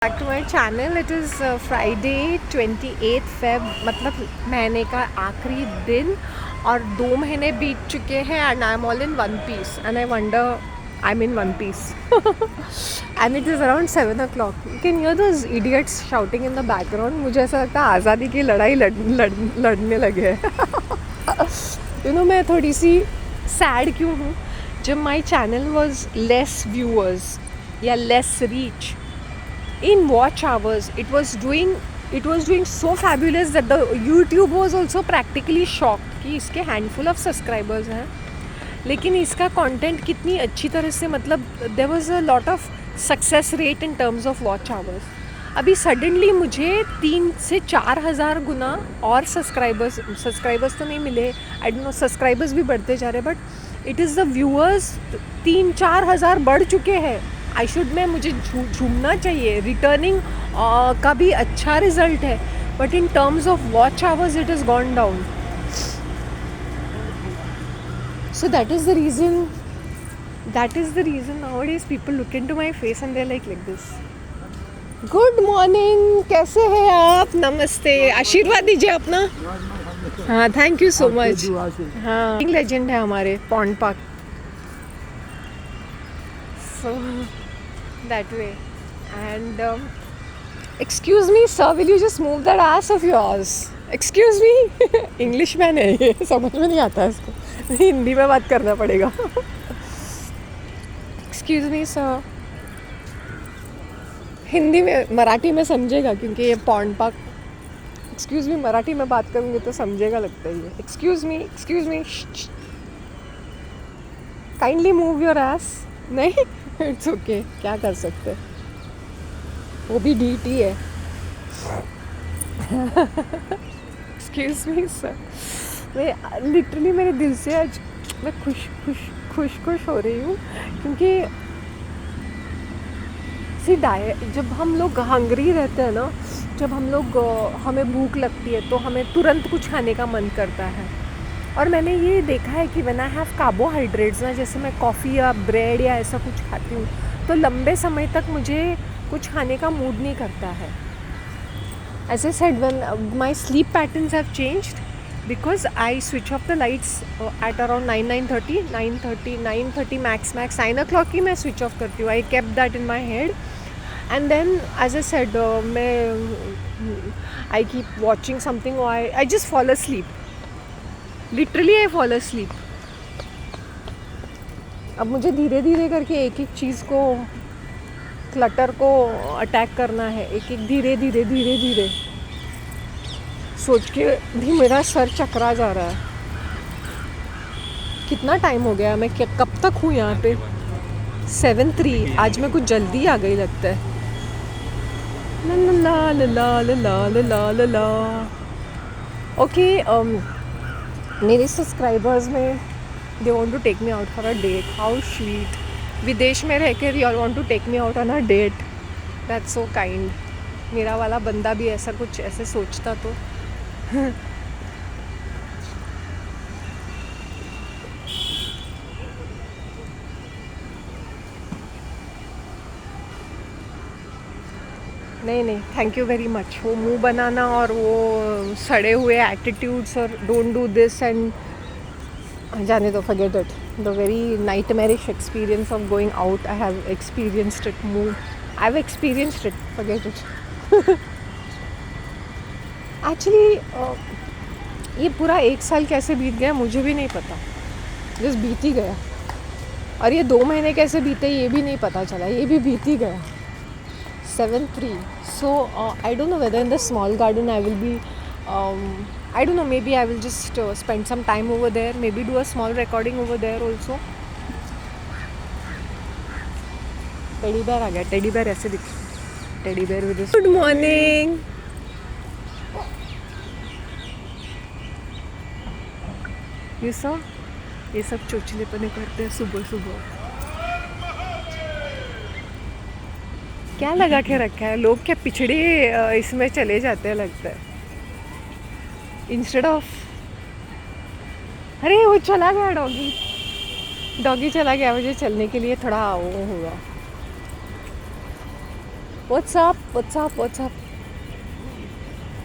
Back to my channel. It is Friday 28 Feb, मतलब महीने का आखिरी दिन और 2 महीने बीत चुके हैं and I am all in one piece and I wonder I am in one piece and it is around 7 o'clock. You can hear those idiots shouting in the background. मुझे ऐसा लगता है आज़ादी की लड़ाई लड़ने लगे हैं. यू नो मैं थोड़ी सी सैड क्यों हूँ. जब my channel was less viewers या less reach in watch hours, it was doing so fabulous that the YouTube was also practically shocked कि इसके handful of subscribers हैं, लेकिन इसका content कितनी अच्छी तरह से, मतलब there was a lot of success rate in terms of watch hours. अभी suddenly मुझे 3 से 4 हज़ार गुना और सब्सक्राइबर्स तो नहीं मिले. I don't know, सब्सक्राइबर्स भी बढ़ते जा रहे, but it is the viewers 3-4 हज़ार बढ़ चुके हैं. आई शुड में मुझे झूमना चाहिए. रिटर्निंग का भी अच्छा रिजल्ट है, but in terms of watch hours it is gone down. So that is the reason nowadays people look into my face and they like this. Good morning, कैसे हैं आप? नमस्ते, आशीर्वाद दीजिए अपना. हाँ, थैंक यू सो मच. हाँ, legend है हमारे pond park. So that way. And excuse me sir, will you just move that ass of yours? Excuse me. English में नहीं, समझ में नहीं आता है इसको, हिंदी में बात करना पड़ेगा. Excuse me sir. हिंदी में, मराठी में समझेगा क्योंकि ये pond park. Excuse me Marathi में बात करूँगी तो समझेगा लगता है ये. Excuse me kindly move your S. नहीं, इट्स ओके, क्या कर सकते, वो भी डीटी है. Excuse me sir. मैं लिटरली मेरे दिल से आज मैं खुश हो रही हूँ क्योंकि जब हम लोग हंग्री रहते हैं ना, जब हमें भूख लगती है तो हमें तुरंत कुछ खाने का मन करता है. और मैंने ये देखा है कि व्हेन आई हैव कार्बोहाइड्रेट्स ना, जैसे मैं कॉफ़ी या ब्रेड या ऐसा कुछ खाती हूँ तो लंबे समय तक मुझे कुछ खाने का मूड नहीं करता है. As I said, when my sleep patterns have changed because I switch off the lights at around 9:30 max 9 o'clock ही मैं स्विच ऑफ करती हूँ. I kept that in my head and then as I said I keep watching something और I just fall asleep. Literally I fall asleep. अब मुझे धीरे धीरे करके एक चीज़ को, क्लटर को अटैक करना है. एक धीरे सोच के भी मेरा सर चकरा जा रहा है. कितना टाइम हो गया, मैं कब तक हूँ यहाँ पे? 7:03. आज मैं कुछ जल्दी आ गई लगता है. ला ला ला ला ला ला ला ला ला. ओके, मेरे सब्सक्राइबर्स में they want to take me out for a date. How sweet. विदेश में रह कर you all want to take me out on a date. That's so kind. मेरा वाला बंदा भी ऐसा कुछ ऐसे सोचता तो. नहीं, थैंक यू वेरी मच. वो मुंह बनाना और वो सड़े हुए एटीट्यूड्स और डोंट डू दिस एंड जाने दो, forget it. The very nightmarish experience of going out, I have experienced it. I've experienced it, forget it. Actually, ये पूरा 1 साल कैसे बीत गया मुझे भी नहीं पता. जस्ट बीत ही गया. और ये 2 महीने कैसे बीते ये भी नहीं पता चला, ये भी बीत ही गया. 7:03. So I don't know whether in the small garden I will be I don't know, maybe I will just spend some time over there, maybe do a small recording over there also. Teddy bear आ गया. Teddy bear ऐसे दिख, teddy bear with. Good morning. ये सब चोचलेपने करते हैं सुबह. क्या लगा के रखा है लोग, क्या पिछड़े इसमें चले जाते हैं लगता है. इंस्टेड ऑफ, अरे वो चला गया डॉगी चला गया. मुझे चलने के लिए थोड़ा वो होगा. What's up? What's up? What's up?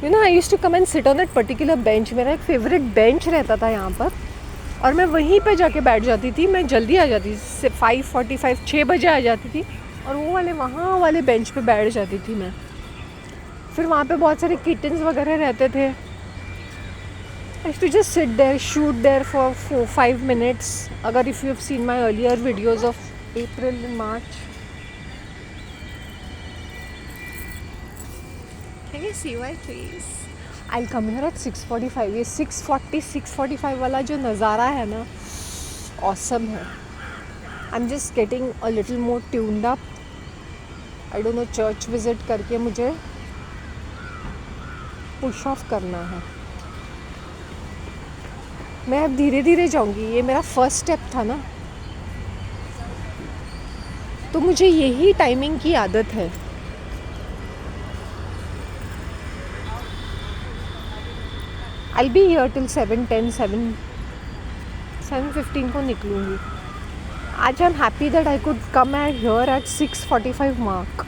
You know, I used to come and sit on that particular bench. मेरा एक फेवरेट बेंच रहता था यहाँ पर, और मैं वहीं पे जाके बैठ जाती थी. मैं जल्दी आ जाती थी, 5:45 6 बजे आ जाती थी, और वो वाले वहाँ वाले बेंच पे बैठ जाती थी मैं. फिर वहाँ पे बहुत सारे किटन्स वगैरह रहते थे. I used to just sit there, shoot there for 4-5 minutes. अगर if you have seen my earlier videos of April and March. Can you see my face? I'll come here at 6:45. ये 6:45 वाला जो नज़ारा है ना, awesome है. I'm just getting a little more tuned up. I don't know, church visit करके मुझे push off करना है. मैं अब धीरे धीरे जाऊंगी. ये मेरा फर्स्ट स्टेप था ना, तो मुझे यही टाइमिंग की आदत है. I'll be here till 7:10, 7:15 को निकलूँगी. आज I'm happy that I could come here at 6:45 mark.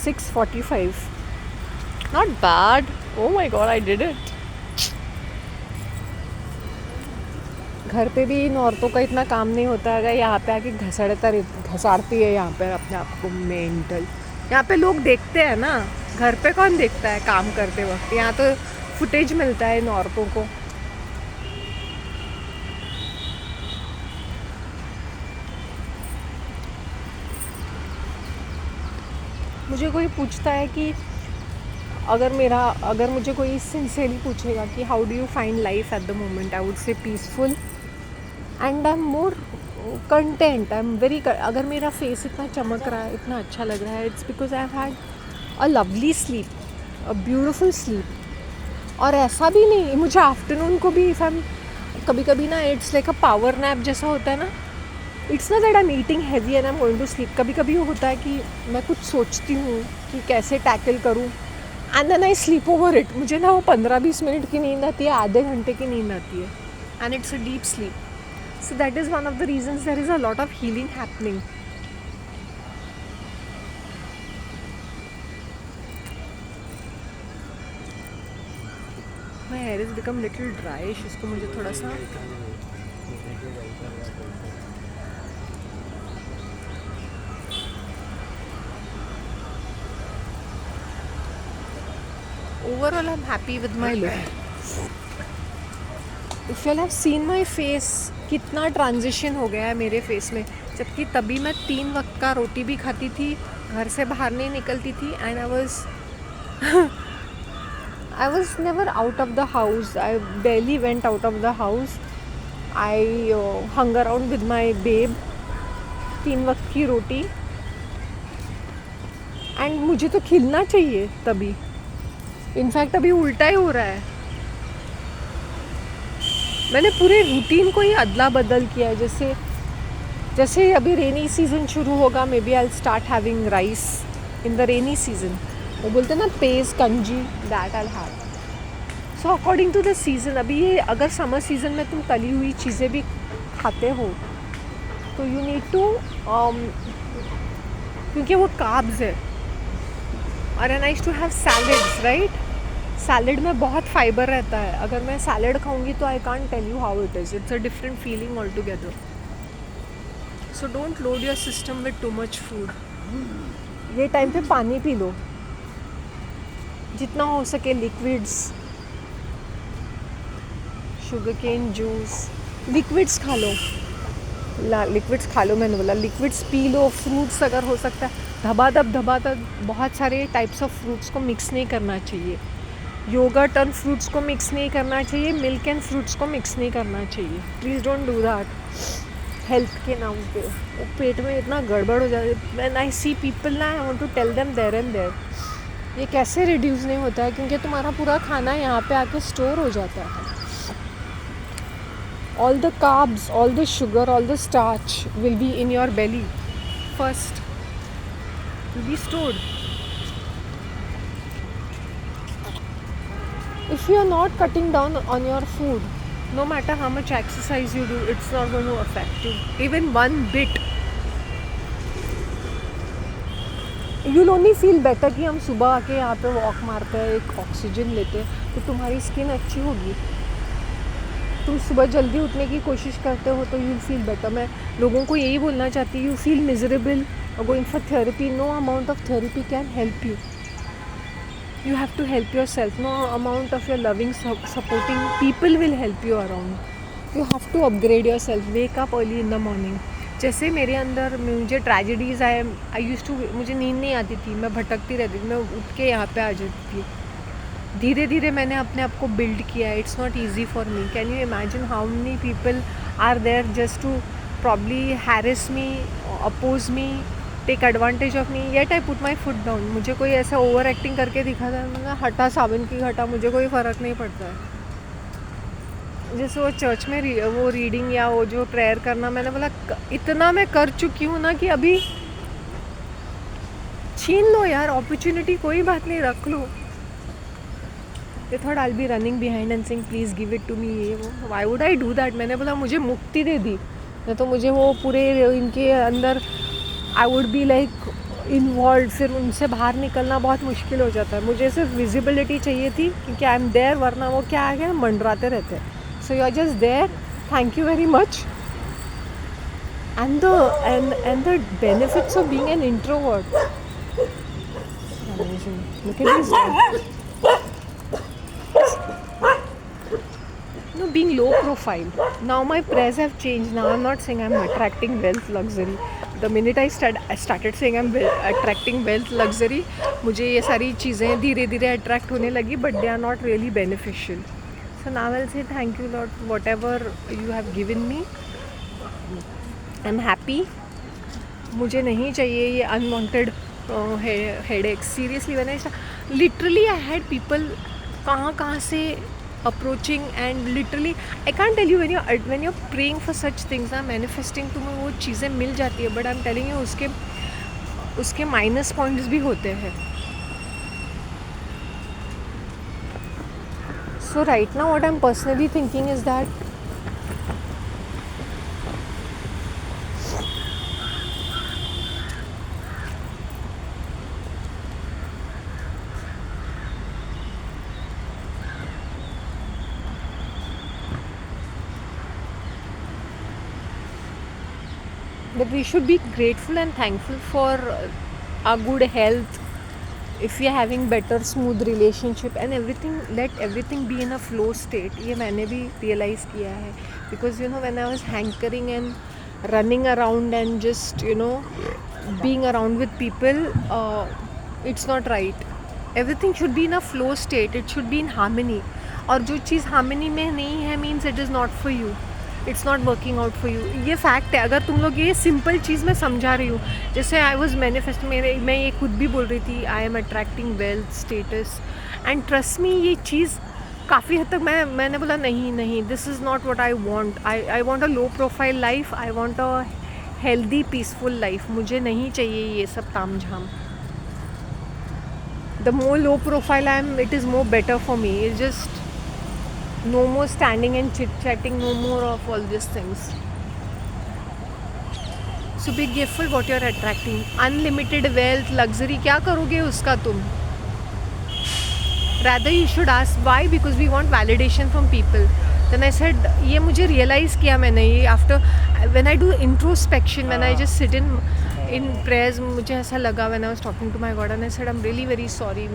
6:45. Not bad. Oh my god, I did it. घर पे भी इन औरतों का इतना काम नहीं होता है. यहाँ पे आके घसाड़ती है यहाँ पे अपने आप को मेंटल. यहाँ पे लोग देखते हैं ना, घर पे कौन देखता है काम करते वक्त. यहाँ तो फुटेज मिलता है इन औरतों को. मुझे कोई पूछता है कि अगर मुझे कोई सिंसियरली पूछेगा कि how do you find life at the moment, I would say peaceful and I am more content. I am very. अगर मेरा फेस इतना चमक रहा है, इतना अच्छा लग रहा है, it's because I have had a lovely sleep, a beautiful sleep. और ऐसा भी नहीं, मुझे आफ्टरनून को भी इफ आई एम कभी कभी ना, it's like a power nap जैसा होता है ना. It's not that I am eating heavy and I am going to sleep. कभी कभी वो होता है कि मैं कुछ सोचती हूँ कि कैसे टैकल करूँ, and then I sleep over it. मुझे ना वो 15-20 मिनट की नींद आती है, आधे घंटे की नींद आती है, and it's a deep sleep. So that is one of the reasons there is a lot of healing happening. My hair is become little dryish. इसको मुझे थोड़ा सा overall I'm happy with my look. If you have seen my face, कितना transition हो गया है मेरे face में. जबकि तभी मैं 3 वक्त का रोटी भी खाती थी, घर से बाहर नहीं निकलती थी, and I was never out of the house. I barely went out of the house. I hung around with my babe. 3 वक्त की रोटी, एंड मुझे तो खिलना चाहिए तभी. इनफैक्ट अभी उल्टा ही हो रहा है. मैंने पूरे रूटीन को ही अदला बदल किया है. जैसे अभी रेनी सीज़न शुरू होगा, maybe I will start having rice in the rainy season. वो बोलते हैं ना पेज कंजी, that I have. So according to the season. अभी ये अगर समर सीज़न में तुम तली हुई चीज़ें भी खाते हो तो यू नीड टू, क्योंकि वो कार्ब्स है. और I used to have salads, right. Salad में बहुत फाइबर रहता है. अगर मैं सैलड खाऊंगी तो I can't tell you how it is. It's a different feeling altogether. So don't load your system with too much food. ये time पे पानी पी लो, जितना हो सके. Liquids, sugarcane juice, liquids खा लो. लिक्विड्स खा लो, मैंने बोला लिक्विड्स पी लो. फ्रूट्स अगर हो सकता है, धबाधब बहुत सारे टाइप्स ऑफ फ्रूट्स को मिक्स नहीं करना चाहिए. योगर्ट एंड फ्रूट्स को मिक्स नहीं करना चाहिए. मिल्क एंड फ्रूट्स को मिक्स नहीं करना चाहिए. Please don't do that. Health के नाम पे वो पेट में इतना गड़बड़ हो जाता है. व्हेन आई सी पीपल ना, I want to tell them there and there. ये कैसे रिड्यूस नहीं होता है? क्योंकि तुम्हारा पूरा खाना यहाँ पे आके स्टोर हो जाता है. all the carbs, all the sugar, all the starch will be in your belly first. Will be stored. If you are not cutting down on your food, no matter how much exercise you do, it's not going to affect you even one bit. You will only feel better कि हम सुबह आके यहाँ पे walk मारते हैं, एक oxygen लेते हैं, तो तुम्हारी स्किन अच्छी होगी। तुम सुबह जल्दी उठने की कोशिश करते हो तो यू विल फील बेटर। मैं लोगों को यही बोलना चाहती हूँ, यू फील मिजरेबल और going for therapy, no amount of therapy can help you. You have to help yourself. No amount of your loving, supporting people will help you around. You have to upgrade yourself. Wake up early in the morning. जैसे मेरे अंदर मुझे tragedies आए, आई use to, मुझे नींद नहीं आती थी, मैं भटकती रहती थी, मैं उठ के यहाँ पे आ जाती थी। धीरे धीरे मैंने अपने आप को बिल्ड किया। It's not easy for me. Can you imagine how many people are there just to probably harass me, oppose me, take advantage of me, yet I put my foot down. मुझे कोई ऐसा over acting करके दिखा था, मैंने हटा साबुन की हटा, मुझे कोई फ़र्क नहीं पड़ता है। जैसे वो चर्च में वो रीडिंग या वो जो प्रेयर करना, मैंने बोला इतना मैं कर चुकी हूँ ना कि अभी छीन लो यार अपॉर्चुनिटी, कोई बात नहीं, रख लो। They thought I will be running behind and saying please give it to me, ये वो। Why would I do that? मैंने बोला मुझे मुक्ति दे दी, नहीं तो मुझे वो पूरे इनके अंदर I would be like involve, फिर उनसे बाहर निकलना बहुत मुश्किल हो जाता है। मुझे सिर्फ विजिबिलिटी चाहिए थी क्योंकि आई एम देयर, वरना वो क्या आ गया मंडराते रहते हैं। So you are just there, thank you very much. and the benefits of being an introvert, amazing. Look at this guy. No, being low profile. Now my prayers have changed. Now I'm not saying I'm attracting wealth, luxury. The minute I started saying I'm attracting wealth, luxury, मुझे ये सारी चीज़ें धीरे धीरे attract होने लगी, but they are not really beneficial. So now I'll say thank you Lord, whatever you have given me, I'm happy. मुझे नहीं चाहिए ये unwanted headaches. Seriously, when I literally I had people कहाँ से approaching, and literally I can't tell you when you're praying for such things, manifesting, तुम्हें वो चीज़ें मिल जाती है, but I'm telling you उसके माइनस पॉइंट्स भी होते हैं. So right now what I'm personally thinking is that we should be grateful and thankful for our good health. If we are having better smooth relationship and everything, let everything be in a flow state. ये मैंने भी realize किया है, because when I was hankering and running around and just being around with people, it's not right. Everything should be in a flow state. It should be in harmony. और जो चीज़ harmony में नहीं है means it is not for you. It's not working out for you. ये fact है. अगर तुम लोग ये सिंपल चीज़ मैं समझा रही हूँ, जैसे आई वॉज मैनिफेस्ट, मैं ये खुद भी बोल रही थी I am attracting wealth, status, and trust me, ये चीज़ काफ़ी हद तक मैंने बोला नहीं, this is not what I want. I want a low profile life. I want a healthy peaceful life. मुझे नहीं चाहिए ये सब ताम झाम. The more low profile I am, it is more better for me. It's just no more standing and chit chatting, no more of all these things. So be careful what you are attracting. Unlimited wealth, luxury, क्या करोगे उसका तुम? Rather you should ask why, because we want validation from people. Then I said, ये मुझे realize किया मैंने ये after when I do introspection, when I just sit in prayers, मुझे ऐसा लगा when I was talking to my God and I said I'm really very sorry.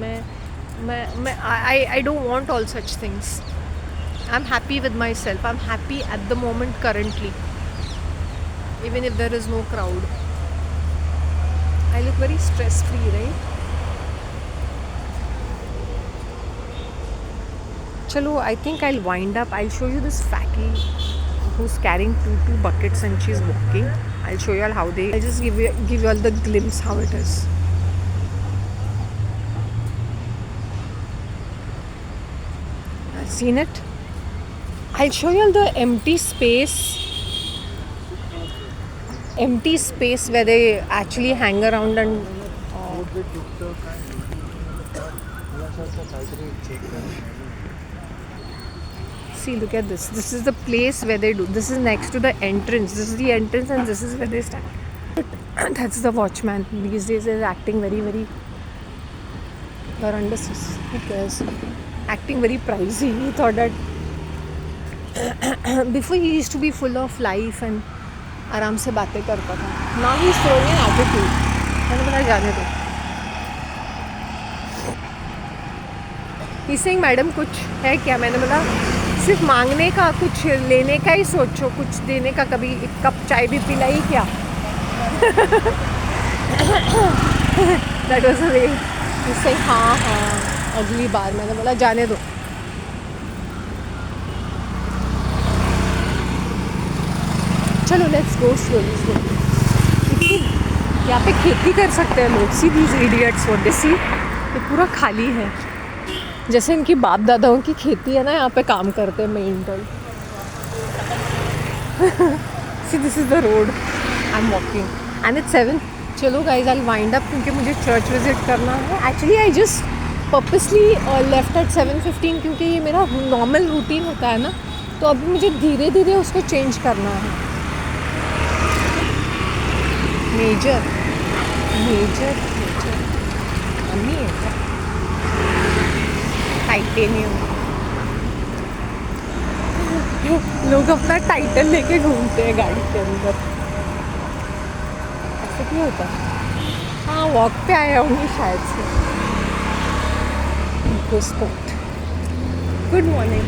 I don't want all such things. I'm happy with myself. I'm happy at the moment currently, even if there is no crowd. I look very stress free, right? Chalo, I think I'll wind up. I'll show you this fatty who's carrying two buckets and she's walking. I'll show you all how I'll just give you all the glimpse how it is. I've seen it. I'll show you all the empty space where they actually hang around and see, look at this. This is the place where they do. This is next to the entrance. This is the entrance and this is where they stand. That's the watchman. These days is acting very horrendous. Who cares? Acting very pricey. He thought that before he used to be full of life and आराम से बातें करता था. Now he's throwing an attitude. मैंने बोला जाने दो. He's saying madam कुछ है क्या? मैंने बोला सिर्फ मांगने का, कुछ लेने का ही सोचो, कुछ देने का. कभी एक कप चाय भी पिलाई क्या? That was the way. He's saying हाँ अगली बार. मैंने बोला जाने दो. चलो लेट्स गो स्लोली. यहाँ पे खेती कर सकते हैं लोग. See these idiots what they see. ये पूरा खाली है. जैसे इनकी बाप दादाओं की खेती है ना, यहाँ पे काम करते हैं mental. See this is the road I am walking and it's 7. चलो गाइज आई वाइंड अप क्योंकि मुझे चर्च विजिट करना है. Actually I just purposely left eight 7:15 क्योंकि ये मेरा नॉर्मल रूटीन होता है ना, तो अभी मुझे धीरे धीरे उसको चेंज करना है. मेजर मम्मी है क्या? टाइटेनियम. लोग अपना टाइटन लेके घूमते हैं गाड़ी के अंदर. ऐसा क्यों होता है? हाँ वॉक पे आया होंगे शायद से. Eco spot. Good morning.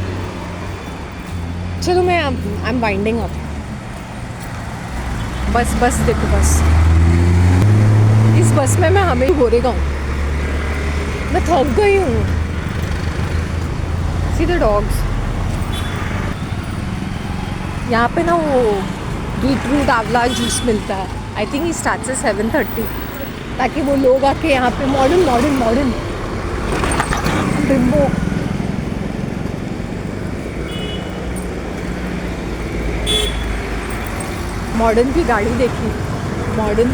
चलो मैं आई एम वाइंडिंग अप. बस देखो बस. इस बस में मैं हमें गोरेगा हूँ. मैं थक गई हूँ. See the dogs. यहाँ पे ना वो बीटरूट आंवला जूस मिलता है. I think he starts at 7:30 ताकि वो लोग आके यहाँ पे मॉडर्न बिम्बो. मॉडर्न की गाड़ी देखी. मॉडर्न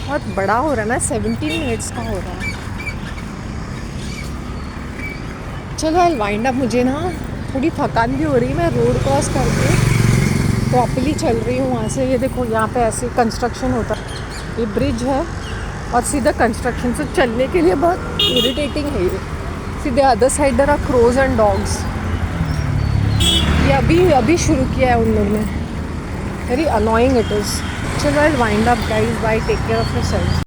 बहुत बड़ा हो रहा है ना. 17 मिनट्स का हो रहा है. चलो आई वाइंड अप. मुझे ना थोड़ी थकान भी हो रही है. मैं रोड क्रॉस करके प्रॉपर्ली चल रही हूँ वहाँ से. ये देखो यहाँ पे ऐसे कंस्ट्रक्शन होता है. ये ब्रिज है और सीधा कंस्ट्रक्शन से चलने के लिए बहुत इरिटेटिंग है ये. सीधे other side there are crows and dogs. ये अभी शुरू किया है उन लोग ने. Very annoying it is. चलो I wind up guys. Bye. Take care of yourself.